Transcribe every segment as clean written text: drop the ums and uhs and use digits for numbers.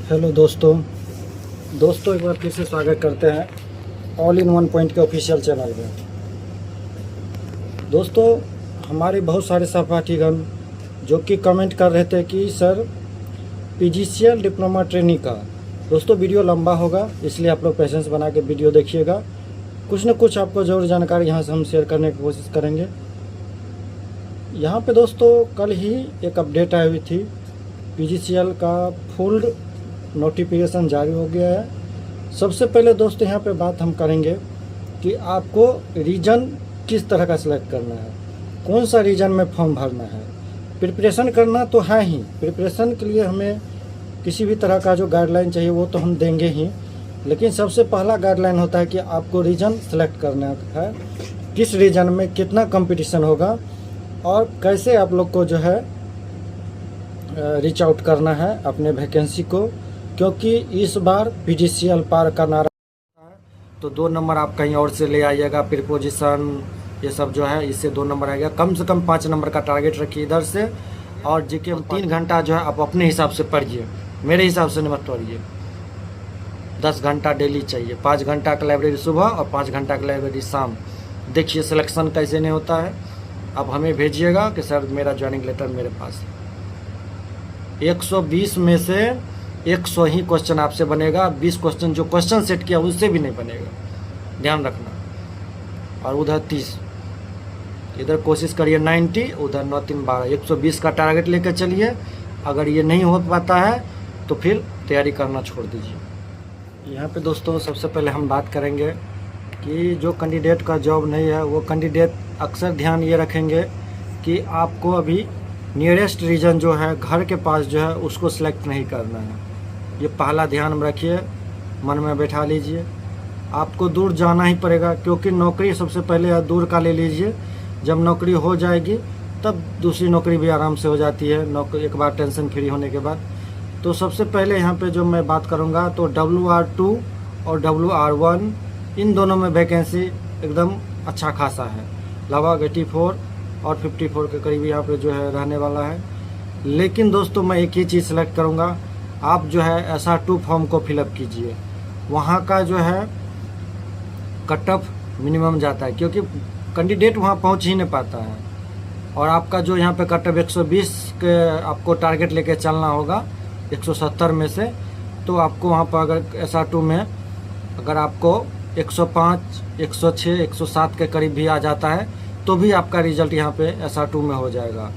Hello दोस्तों एक बार फिर से स्वागत करते हैं ऑल इन वन पॉइंट के ऑफिशियल चैनल में। दोस्तों, हमारे बहुत सारे सहपाठीगण जो कि कमेंट कर रहे थे कि सर पीजीसीएल डिप्लोमा ट्रेनिंग का दोस्तों वीडियो लंबा होगा, इसलिए आप लोग पेशेंस बना के वीडियो देखिएगा। कुछ न कुछ आपको ज़रूर जानकारी यहाँ से हम शेयर करने की कोशिश करेंगे। यहाँ पे दोस्तों कल ही एक अपडेट आई हुई थी, पीजीसीएल का फुल नोटिफिकेशन जारी हो गया है। सबसे पहले दोस्तों यहाँ पे बात हम करेंगे कि आपको रीजन किस तरह का सिलेक्ट करना है, कौन सा रीजन में फॉर्म भरना है। प्रिपरेशन करना तो है ही, प्रिपरेशन के लिए हमें किसी भी तरह का जो गाइडलाइन चाहिए वो तो हम देंगे ही, लेकिन सबसे पहला गाइडलाइन होता है कि आपको रीजन सेलेक्ट करना है, किस रीजन में कितना कंपटीशन होगा और कैसे आप लोग को जो है रीच आउट करना है अपने वैकेंसी को। क्योंकि इस बार पीजीसीएल पार का नारा है तो 2 नंबर आप कहीं और से ले आइएगा, प्रीपोजिशन ये सब जो है इससे 2 नंबर आएगा। कम से कम 5 नंबर का टारगेट रखिए इधर से। और जीके 3 घंटा जो है आप अपने हिसाब से पढ़िए, मेरे हिसाब से मत पढ़िए। 10 घंटा डेली चाहिए, 5 घंटा का लाइब्रेरी सुबह और 5 घंटा का लाइब्रेरी शाम। देखिए सिलेक्शन कैसे नहीं होता है। आप हमें भेजिएगा कि सर मेरा ज्वाइनिंग लेटर मेरे पास है। 120 में से 100 ही क्वेश्चन आपसे बनेगा, 20 क्वेश्चन जो क्वेश्चन सेट किया उससे भी नहीं बनेगा, ध्यान रखना। और उधर 30, इधर कोशिश करिए 90, उधर 9 3 12, 120 का टारगेट लेकर चलिए। अगर ये नहीं हो पाता है तो फिर तैयारी करना छोड़ दीजिए। यहाँ पे दोस्तों सबसे पहले हम बात करेंगे कि जो कैंडिडेट का जॉब नहीं है वो कैंडिडेट अक्सर ध्यान ये रखेंगे कि आपको अभी नियरेस्ट रीजन जो है घर के पास जो है उसको सिलेक्ट नहीं करना है। ये पहला ध्यान में रखिए, मन में बैठा लीजिए। आपको दूर जाना ही पड़ेगा क्योंकि नौकरी सबसे पहले दूर का ले लीजिए। जब नौकरी हो जाएगी तब दूसरी नौकरी भी आराम से हो जाती है, नौकरी एक बार टेंशन फ्री होने के बाद। तो सबसे पहले यहाँ पे जो मैं बात करूँगा तो WR2 और WR1 इन दोनों में वैकेंसी एकदम अच्छा खासा है। लगभग 84 और 54 के करीब यहाँ पे जो है रहने वाला है। लेकिन दोस्तों मैं एक ही चीज़ सेलेक्ट करूँगा, आप जो है SR2 फॉर्म को फिलअप कीजिए। वहाँ का जो है कट ऑफ मिनिमम जाता है क्योंकि कैंडिडेट वहाँ पहुँच ही नहीं पाता है। और आपका जो यहाँ पे कट ऑफ 120 के आपको टारगेट लेके चलना होगा 170 में से। तो आपको वहाँ पर अगर SR2 में अगर आपको 105, 106, 107 के करीब भी आ जाता है तो भी आपका रिजल्ट यहाँ पे SR2 में हो जाएगा।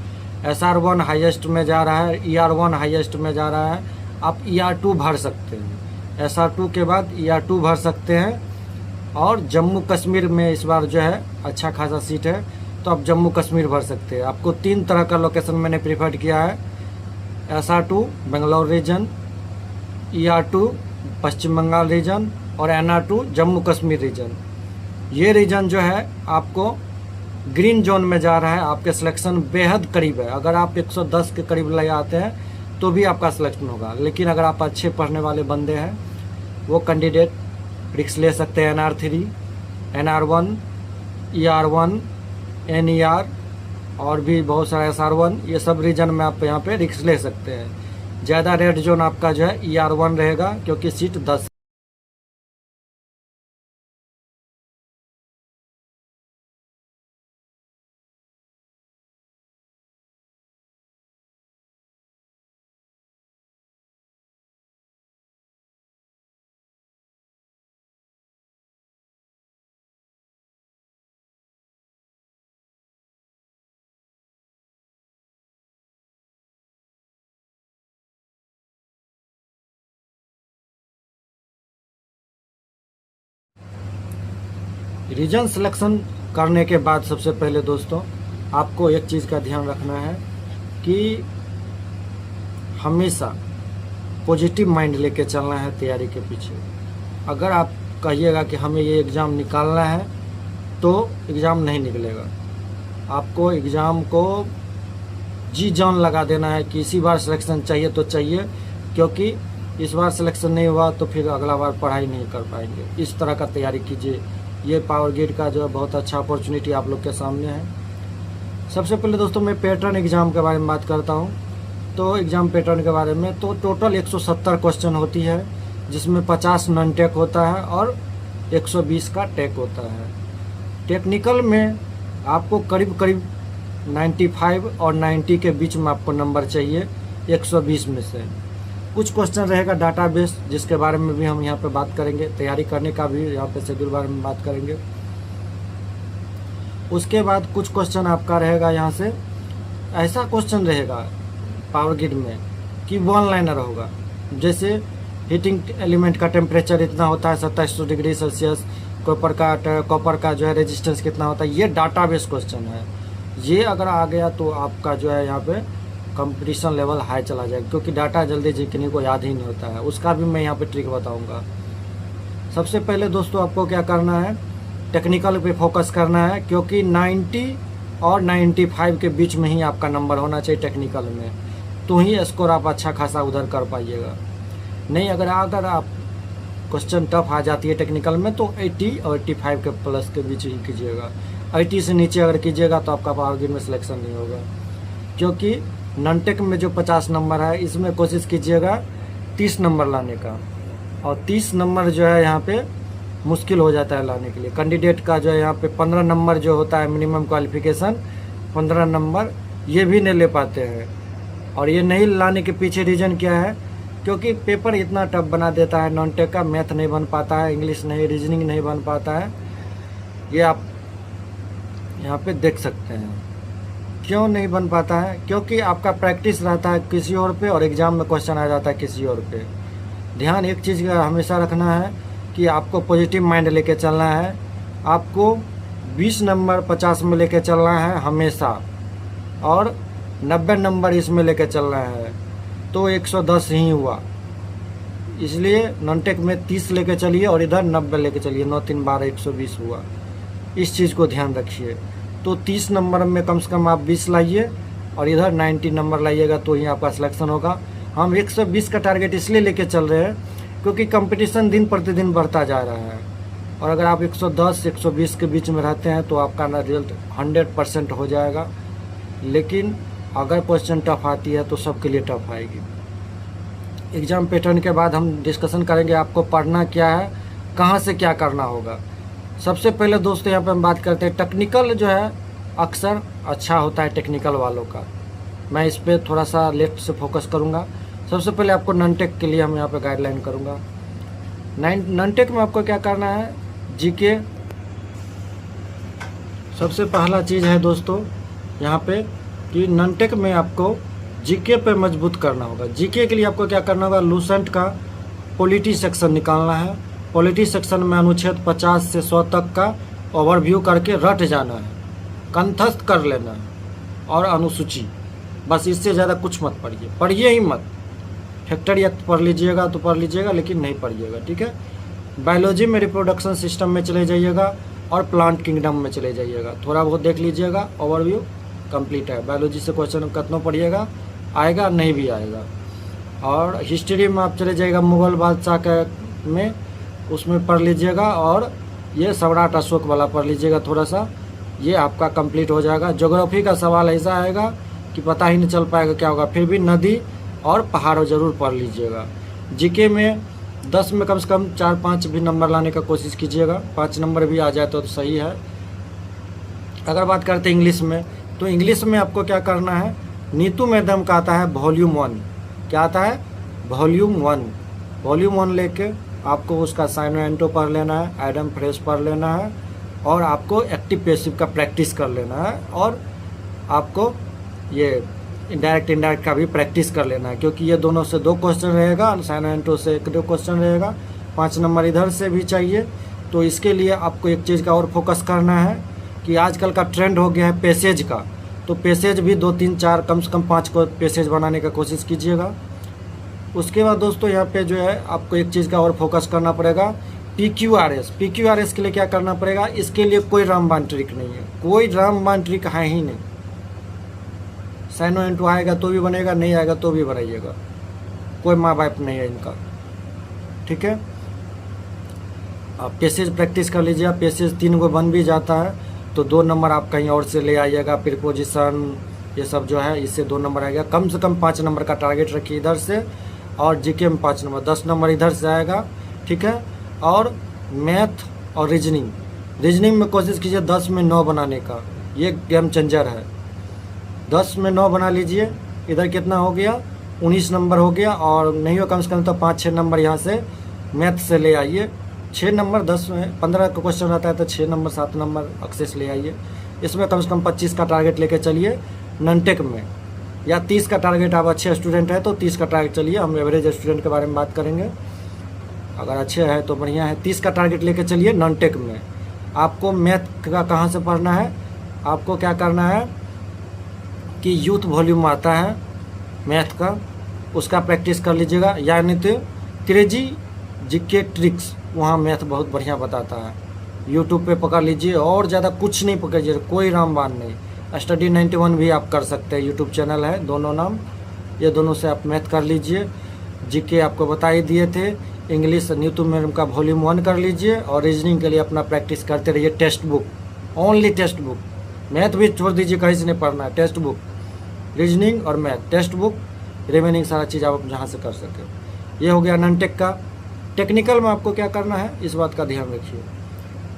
SR1 हाईएस्ट में जा रहा है, ER1 हाईएस्ट में जा रहा है। आप ER2 भर सकते हैं, SR2 के बाद ER2 भर सकते हैं। और जम्मू कश्मीर में इस बार जो है अच्छा खासा सीट है तो आप जम्मू कश्मीर भर सकते हैं। आपको 3 तरह का लोकेशन मैंने प्रीफर्ड किया है, SR2 बेंगलोर रीजन, ER2 पश्चिम बंगाल रीजन और NR2 जम्मू कश्मीर रीजन। ये रीजन जो है आपको ग्रीन जोन में जा रहा है, आपके सिलेक्शन बेहद करीब है। अगर आप 110 के करीब ले आते हैं तो भी आपका सिलेक्शन होगा। लेकिन अगर आप अच्छे पढ़ने वाले बंदे हैं वो कैंडिडेट रिस्क ले सकते हैं। NR3, NR1, ER1, NER और भी बहुत सारे SR1, ये सब रीजन में आप यहाँ पे रिस्क ले सकते हैं। ज़्यादा रेड जोन आपका जो है ER1 रहेगा क्योंकि सीट 10। रीजन सिलेक्शन करने के बाद सबसे पहले दोस्तों आपको एक चीज़ का ध्यान रखना है कि हमेशा पॉजिटिव माइंड लेके चलना है तैयारी के पीछे। अगर आप कहिएगा कि हमें ये एग्ज़ाम निकालना है तो एग्ज़ाम नहीं निकलेगा। आपको एग्ज़ाम को जी जान लगा देना है कि इसी बार सिलेक्शन चाहिए तो चाहिए, क्योंकि इस बार सिलेक्शन नहीं हुआ तो फिर अगला बार पढ़ाई नहीं कर पाएंगे। इस तरह का तैयारी कीजिए। ये पावर ग्रिड का जो है बहुत अच्छा अपॉर्चुनिटी आप लोग के सामने है। सबसे पहले दोस्तों मैं पैटर्न एग्ज़ाम के बारे में बात करता हूँ। तो एग्ज़ाम पैटर्न के बारे में, तो टोटल 170 क्वेश्चन होती है, जिसमें 50 नॉन टेक होता है और 120 का टेक होता है। टेक्निकल में आपको करीब करीब 95 और 90 के बीच में आपको नंबर चाहिए 120 में से। कुछ क्वेश्चन रहेगा डाटाबेस, जिसके बारे में भी हम यहाँ पे बात करेंगे, तैयारी करने का भी यहाँ पे शेड्यूल बारे में बात करेंगे। उसके बाद कुछ क्वेश्चन आपका रहेगा यहाँ से, ऐसा क्वेश्चन रहेगा पावर ग्रिड में कि वन लाइनर होगा, जैसे हीटिंग एलिमेंट का टेम्परेचर इतना होता है 2700 डिग्री सेल्सियस, कॉपर का जो है रेजिस्टेंस कितना होता है। ये डाटाबेस क्वेश्चन है, ये अगर आ गया तो आपका जो है यहाँ पे कंपटीशन लेवल हाई चला जाएगा, क्योंकि डाटा जल्दी किसी को याद ही नहीं होता है। उसका भी मैं यहाँ पे ट्रिक बताऊँगा। सबसे पहले दोस्तों आपको क्या करना है, टेक्निकल पे फोकस करना है, क्योंकि 90 और 95 के बीच में ही आपका नंबर होना चाहिए टेक्निकल में, तो ही स्कोर आप अच्छा खासा उधर कर पाइएगा। नहीं अगर आप क्वेश्चन टफ आ जाती है टेक्निकल में, तो 80 और 85 के प्लस के बीच ही कीजिएगा। 80 से नीचे अगर कीजिएगा तो आपका पावर ग्रिड में सिलेक्शन नहीं होगा, क्योंकि नॉन टेक में जो 50 नंबर है, इसमें कोशिश कीजिएगा 30 नंबर लाने का, और 30 नंबर जो है यहाँ पे मुश्किल हो जाता है लाने के लिए। कैंडिडेट का जो है यहाँ पे 15 नंबर जो होता है मिनिमम क्वालिफिकेशन, 15 नंबर ये भी नहीं ले पाते हैं। और ये नहीं लाने के पीछे रीज़न क्या है, क्योंकि पेपर इतना टफ बना देता है नॉन टेक का, मैथ नहीं बन पाता है, इंग्लिश नहीं, रीजनिंग नहीं बन पाता है। ये आप यहाँ पे देख सकते हैं क्यों नहीं बन पाता है, क्योंकि आपका प्रैक्टिस रहता है किसी और पे और एग्ज़ाम में क्वेश्चन आ जाता है किसी और पे। ध्यान एक चीज़ का हमेशा रखना है कि आपको पॉजिटिव माइंड लेके चलना है, आपको 20 नंबर 50 में लेके चलना है हमेशा, और 90 नंबर इसमें लेके चलना है, तो 110 ही हुआ। इसलिए नॉन टेक में 30 लेके चलिए और इधर 90 लेके चलिए, 9 3 12 120 हुआ। इस चीज़ को ध्यान रखिए। तो 30 नंबर में कम से कम आप 20 लाइए और इधर 90 नंबर लाइएगा, तो ही आपका सिलेक्शन होगा। हम 120 का टारगेट इसलिए लेके चल रहे हैं क्योंकि कंपटीशन दिन प्रतिदिन बढ़ता जा रहा है, और अगर आप 110 120 के बीच में रहते हैं तो आपका रिजल्ट 100% हो जाएगा। लेकिन अगर क्वेश्चन टफ आती है तो सबके लिए टफ आएगी। एग्ज़ाम पैटर्न के बाद हम डिस्कशन करेंगे आपको पढ़ना क्या है, कहाँ से क्या करना होगा। सबसे पहले दोस्तों यहाँ पे हम बात करते हैं टेक्निकल जो है अक्सर अच्छा होता है टेक्निकल वालों का, मैं इस पर थोड़ा सा लेट से फोकस करूँगा। सबसे पहले आपको नॉन टेक के लिए हम यहाँ पे गाइडलाइन करूँगा। नॉन टेक में आपको क्या करना है, जीके सबसे पहला चीज़ है दोस्तों यहाँ पे कि नॉन टेक में आपको जीके पे मजबूत करना होगा। जीके के लिए आपको क्या करना होगा, लूसेंट का पॉलिटी सेक्शन निकालना है। पॉलिटी सेक्शन में अनुच्छेद 50 से 100 तक का ओवरव्यू करके रट जाना है, कंठस्थ कर लेना है, और अनुसूची, बस इससे ज़्यादा कुछ मत पढ़िए, पढ़िए ही मत। फैक्टर एक्ट पढ़ लीजिएगा तो पढ़ लीजिएगा, लेकिन नहीं पढ़िएगा, ठीक है। बायोलॉजी में रिप्रोडक्शन सिस्टम में चले जाइएगा और प्लांट किंगडम में चले जाइएगा, थोड़ा बहुत देख लीजिएगा, ओवरव्यू कंप्लीट है। बायोलॉजी से क्वेश्चन कितना पढ़िएगा, आएगा नहीं भी आएगा। और हिस्ट्री में आप चले जाइएगा मुग़ल बादशाह के में, उसमें पढ़ लीजिएगा, और ये सम्राट अशोक वाला पढ़ लीजिएगा थोड़ा सा, ये आपका कंप्लीट हो जाएगा। ज्योग्राफी का सवाल ऐसा आएगा कि पता ही नहीं चल पाएगा क्या होगा, फिर भी नदी और पहाड़ ज़रूर पढ़ लीजिएगा। जीके में 10 में कम से कम 4-5 भी नंबर लाने का कोशिश कीजिएगा, 5 नंबर भी आ जाए तो सही है। अगर बात करते हैं इंग्लिश में, तो इंग्लिश में आपको क्या करना है, नीतू मैडम का आता है वॉल्यूम 1, क्या आता है वॉल्यूम 1। वॉल्यूम 1 लेके आपको उसका साइनो एंटो पढ़ लेना है, एडम फ्रेश पढ़ लेना है, और आपको एक्टिव पैसिव का प्रैक्टिस कर लेना है, और आपको ये इनडायरेक्ट का भी प्रैक्टिस कर लेना है, क्योंकि ये दोनों से 2 क्वेश्चन रहेगा, साइनो एंटो से 1-2 क्वेश्चन रहेगा, 5 नंबर इधर से भी चाहिए। तो इसके लिए आपको एक चीज़ का और फोकस करना है कि आजकल का ट्रेंड हो गया है पैसेज का, तो पैसेज भी 2 3 4 कम से कम 5 को पैसेज बनाने का कोशिश कीजिएगा। उसके बाद दोस्तों यहाँ पे जो है आपको एक चीज़ का और फोकस करना पड़ेगा, PQRS। PQRS के लिए क्या करना पड़ेगा, इसके लिए कोई रामबाण ट्रिक नहीं है, कोई रामबाण ट्रिक है ही नहीं। साइनो एंटो आएगा तो भी बनेगा, नहीं आएगा तो भी बनाइएगा, कोई माँ बाप नहीं है इनका, ठीक है। आप पैसेज प्रैक्टिस कर लीजिए, पैसेज 3 को बन भी जाता है तो 2 नंबर आप कहीं और से ले आइएगा, प्रीपोजिशन, ये सब जो है इससे 2 नंबर आएगा। कम से कम 5 नंबर का टारगेट रखिए इधर से, और जीके में 5 नंबर, 10 नंबर इधर से आएगा, ठीक है। और मैथ और रीजनिंग में कोशिश कीजिए 10 में 9 बनाने का, ये गेम चेंजर है। 10 में 9 बना लीजिए, इधर कितना हो गया 19 नंबर हो गया, और नहीं हो कम से कम तो 5-6 नंबर यहाँ से मैथ से ले आइए। 6 नंबर 10 में 15 का क्वेश्चन रहता है तो 6 नंबर 7 नंबर एक्सेस ले आइए। इसमें कम से कम 25 का टारगेट लेके चलिए नॉनटेक में, या 30 का टारगेट। आप अच्छे स्टूडेंट हैं तो 30 का टारगेट चलिए, हम एवरेज स्टूडेंट के बारे में बात करेंगे। अगर अच्छे हैं तो बढ़िया है, 30 का टारगेट लेके चलिए नॉनटेक में। आपको मैथ का कहाँ से पढ़ना है, आपको क्या करना है कि यूथ वॉल्यूम आता है मैथ का, उसका प्रैक्टिस कर लीजिएगा, यानी तो क्रेजी जीके ट्रिक्स, वहाँ मैथ बहुत बढ़िया बताता है। यूट्यूब पे पकड़ लीजिए, और ज़्यादा कुछ नहीं पकड़िए, कोई रामबाण नहीं। स्टडी 91 भी आप कर सकते हैं, यूट्यूब चैनल है, दोनों नाम, ये दोनों से आप मैथ कर लीजिए। जीके आपको बता ही दिए थे। इंग्लिश नीतू मैडम का वॉल्यूम 1 कर लीजिए, और रीजनिंग के लिए अपना प्रैक्टिस करते रहिए। Text book, only text book, math भी छोड़ दीजिए, कहीं से नहीं पढ़ना है। टेक्स्ट बुक, रीजनिंग और मैथ, टेक्स्ट बुक, रिमेनिंग सारा चीज़ आप जहाँ से कर सके। ये हो गया नॉनटेक का। टेक्निकल में आपको क्या करना है, इस बात का ध्यान रखिए।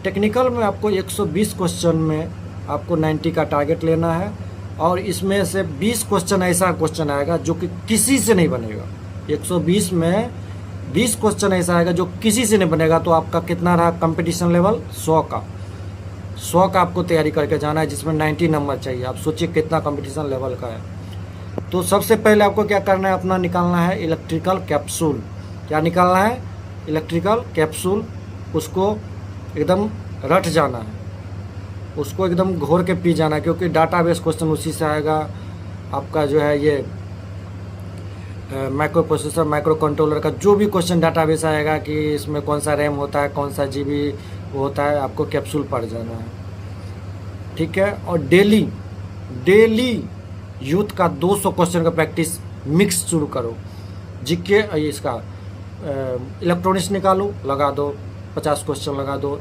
टेक्निकल में आपको 120 क्वेश्चन में आपको 90 का टारगेट लेना है, और इसमें से 20 क्वेश्चन ऐसा क्वेश्चन आएगा जो कि किसी से नहीं बनेगा। 120 में 20 क्वेश्चन ऐसा आएगा जो किसी से नहीं बनेगा। तो आपका कितना रहा कंपटीशन लेवल, 100 का आपको तैयारी करके जाना है, जिसमें 90 नंबर चाहिए। आप सोचिए कितना कंपटीशन लेवल का है। तो सबसे पहले आपको क्या करना है, अपना निकालना है इलेक्ट्रिकल कैप्सूल। क्या निकालना है, इलेक्ट्रिकल कैप्सूल। उसको एकदम रट जाना है, उसको एकदम घोर के पी जाना है, क्योंकि डाटाबेस क्वेश्चन उसी से आएगा। आपका जो है ये माइक्रो प्रोसेसर, माइक्रो कंट्रोलर का जो भी क्वेश्चन डाटाबेस आएगा कि इसमें कौन सा रैम होता है, कौन सा जीबी होता है, आपको कैप्सूल पढ़ जाना है, ठीक है। और डेली यूथ का 200 क्वेश्चन का प्रैक्टिस मिक्स शुरू करो। जीके इसका इलेक्ट्रॉनिक्स निकालो, लगा दो 50 क्वेश्चन लगा दो।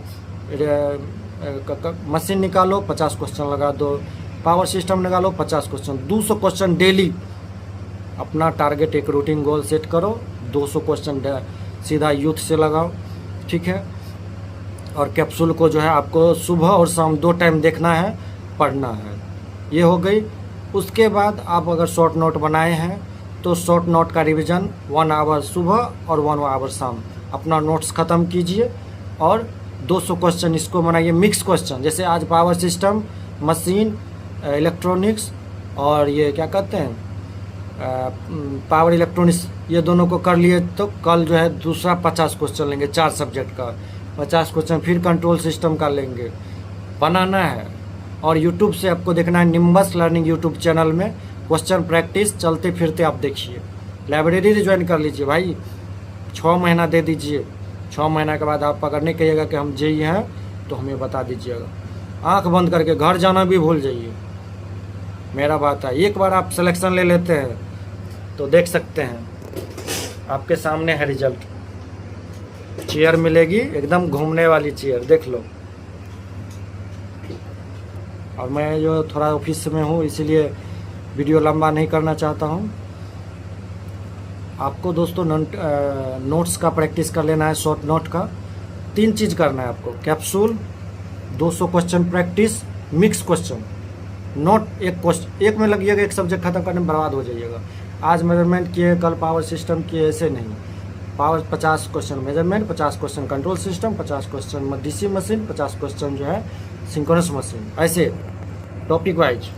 मशीन निकालो 50 क्वेश्चन लगा दो। पावर सिस्टम निकालो 50 क्वेश्चन। 200 क्वेश्चन डेली अपना टारगेट, एक रूटीन गोल सेट करो। 200 क्वेश्चन सीधा यूथ से लगाओ, ठीक है। और कैप्सूल को जो है आपको सुबह और शाम 2 टाइम देखना है, पढ़ना है। ये हो गई। उसके बाद आप अगर शॉर्ट नोट बनाए हैं तो शॉर्ट नोट का रिवीजन 1 आवर सुबह और 1 आवर शाम अपना नोट्स ख़त्म कीजिए, और 200 क्वेश्चन इसको बनाइए मिक्स क्वेश्चन। जैसे आज पावर सिस्टम, मशीन, इलेक्ट्रॉनिक्स और ये क्या कहते हैं पावर इलेक्ट्रॉनिक्स, ये दोनों को कर लिए तो कल जो है दूसरा 50 क्वेश्चन लेंगे, 4 सब्जेक्ट का 50 क्वेश्चन। फिर कंट्रोल सिस्टम का लेंगे, बनाना है। और यूट्यूब से आपको देखना है निम्बस लर्निंग यूट्यूब चैनल में क्वेश्चन प्रैक्टिस चलते फिरते आप देखिए। लाइब्रेरी ज्वाइन कर लीजिए भाई, 6 महीना दे दीजिए। 6 महीना के बाद आप अगर नहीं कहिएगा कि हम जेई हैं तो हमें बता दीजिएगा। आंख बंद करके घर जाना भी भूल जाइए, मेरा बात है। एक बार आप सिलेक्शन ले लेते हैं तो देख सकते हैं, आपके सामने है रिजल्ट। चेयर मिलेगी एकदम घूमने वाली चेयर, देख लो। और मैं जो थोड़ा ऑफिस में हूँ इसलिए वीडियो लंबा नहीं करना चाहता हूँ। आपको दोस्तों नोट्स का प्रैक्टिस कर लेना है, शॉर्ट नोट का। 3 चीज़ करना है आपको, capsule, 200 question practice, mix question. Note एक में लगिएगा, एक सब्जेक्ट खत्म करने में बर्बाद हो जाइएगा। आज मेजरमेंट किए, कल पावर सिस्टम किए, ऐसे नहीं। Power 50 question measurement, 50 question control system, 50 question DC machine, 50 question जो है सिंक्रोनस मशीन। ऐसे टॉपिक वाइज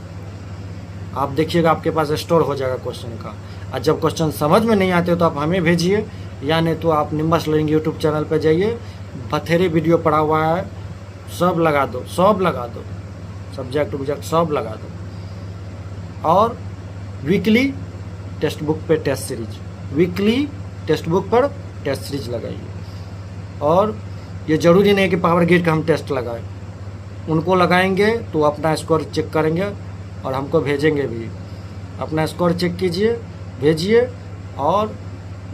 आप देखिएगा, आपके पास स्टोर हो जाएगा क्वेश्चन का। और जब क्वेश्चन समझ में नहीं आते तो आप हमें भेजिए, या नहीं तो आप निम्बस लर्निंग यूट्यूब चैनल पर जाइए, बथेरे वीडियो पड़ा हुआ है, सब लगा दो, सब्जेक्ट वब्जेक्ट सब लगा दो। और वीकली टेक्स्ट बुक पे test series, weekly text book पर टेस्ट सीरीज लगाइए। और ये ज़रूरी नहीं है कि पावर ग्रिड का हम टेस्ट लगाएं, उनको लगाएंगे तो अपना स्कोर चेक करेंगे और हमको भेजेंगे भी। अपना स्कोर चेक कीजिए, भेजिए। और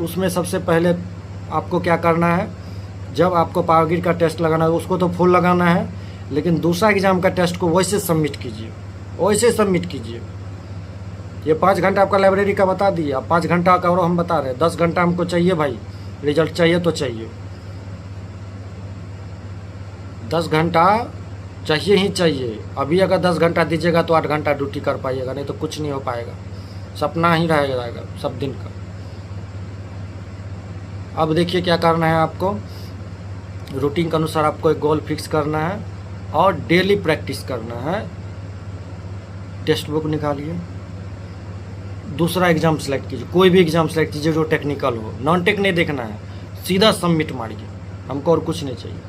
उसमें सबसे पहले आपको क्या करना है, जब आपको पावर ग्रिड का टेस्ट लगाना है उसको तो फुल लगाना है, लेकिन दूसरा एग्ज़ाम का टेस्ट को वैसे सबमिट कीजिए, ये 5 घंटा आपका लाइब्रेरी का बता दिया, अब 5 घंटा का और हम बता रहे हैं 10 घंटा हमको चाहिए भाई, रिजल्ट चाहिए तो चाहिए, 10 घंटा चाहिए ही चाहिए। अभी अगर 10 घंटा दीजिएगा तो 8 घंटा ड्यूटी कर पाइएगा, नहीं तो कुछ नहीं हो पाएगा, सपना ही रहेगा सब दिन का। अब देखिए क्या करना है आपको, रूटीन के अनुसार आपको एक गोल फिक्स करना है और डेली प्रैक्टिस करना है। टेक्स्ट बुक निकालिए, दूसरा एग्ज़ाम सेलेक्ट कीजिए, कोई भी एग्ज़ाम सेलेक्ट कीजिए जो टेक्निकल हो, नॉन टेक नहीं देखना है, सीधा सबमिट मारिए, हमको और कुछ नहीं चाहिए,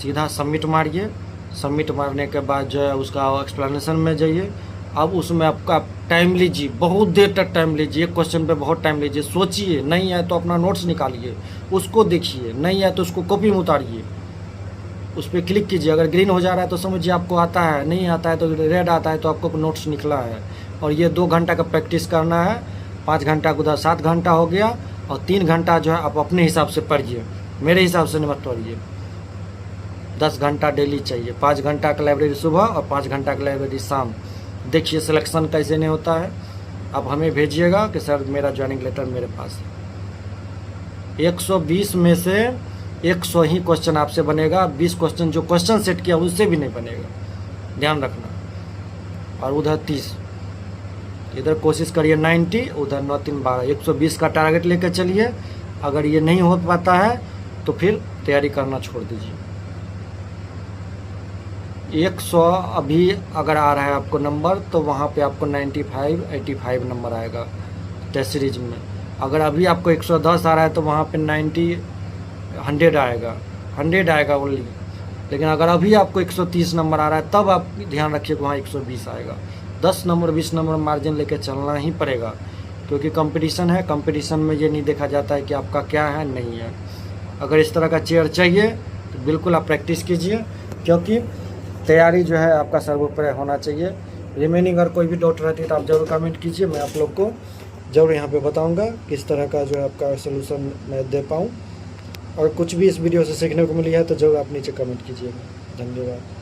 सीधा सबमिट मारिए। सबमिट मारने के बाद जो है उसका एक्सप्लेनेशन में जाइए। अब उसमें आपका टाइम लीजिए, बहुत देर तक टाइम लीजिए, एक क्वेश्चन पे बहुत टाइम लीजिए, सोचिए, नहीं आए तो अपना नोट्स निकालिए, उसको देखिए, नहीं आए तो उसको कॉपी में उतारिए, उस पर क्लिक कीजिए। अगर ग्रीन हो जा रहा है तो समझिए आपको आता है, नहीं आता है तो रेड आता है तो आपको नोट्स निकला है। और ये 2 घंटा का प्रैक्टिस करना है, 5 घंटा उधर 7 घंटा हो गया, और 3 घंटा जो है आप अपने हिसाब से पढ़िए, मेरे हिसाब से मत पढ़िए। 10 घंटा डेली चाहिए, 5 घंटा का लाइब्रेरी सुबह और 5 घंटा का लाइब्रेरी शाम। देखिए सिलेक्शन कैसे नहीं होता है। अब हमें भेजिएगा कि सर मेरा ज्वाइनिंग लेटर मेरे पास है। 120 में से 100 ही क्वेश्चन आपसे बनेगा, 20 क्वेश्चन जो क्वेश्चन सेट किया उससे भी नहीं बनेगा, ध्यान रखना। और उधर 30, इधर कोशिश करिए 90, उधर 9 3 12, 120 का टारगेट लेकर चलिए। अगर ये नहीं हो पाता है तो फिर तैयारी करना छोड़ दीजिए। 100 अभी अगर आ रहा है आपको नंबर तो वहाँ पे आपको 95 85 नंबर आएगा टेस्ट सीरीज में। अगर अभी आपको 110 आ रहा है तो वहाँ पे 90 100 आएगा, 100 आएगा ओनली। लेकिन अगर अभी आपको 130 नंबर आ रहा है तब आप ध्यान रखिए कि वहाँ 120 आएगा। 10 नंबर 20 नंबर मार्जिन लेके चलना ही पड़ेगा, क्योंकि कंपटीशन है। कंपटीशन में ये नहीं देखा जाता है कि आपका क्या है नहीं है। अगर इस तरह का चेयर चाहिए तो बिल्कुल आप प्रैक्टिस कीजिए, क्योंकि तैयारी जो है आपका सर्वोपरि होना चाहिए। रिमेनिंग अगर कोई भी डाउट रहती है तो आप ज़रूर कमेंट कीजिए, मैं आप लोग को ज़रूर यहाँ पे बताऊँगा किस तरह का जो है आपका सोल्यूशन मैं दे पाऊँ। और कुछ भी इस वीडियो से सीखने को मिली है तो ज़रूर आप नीचे कमेंट कीजिएगा। धन्यवाद।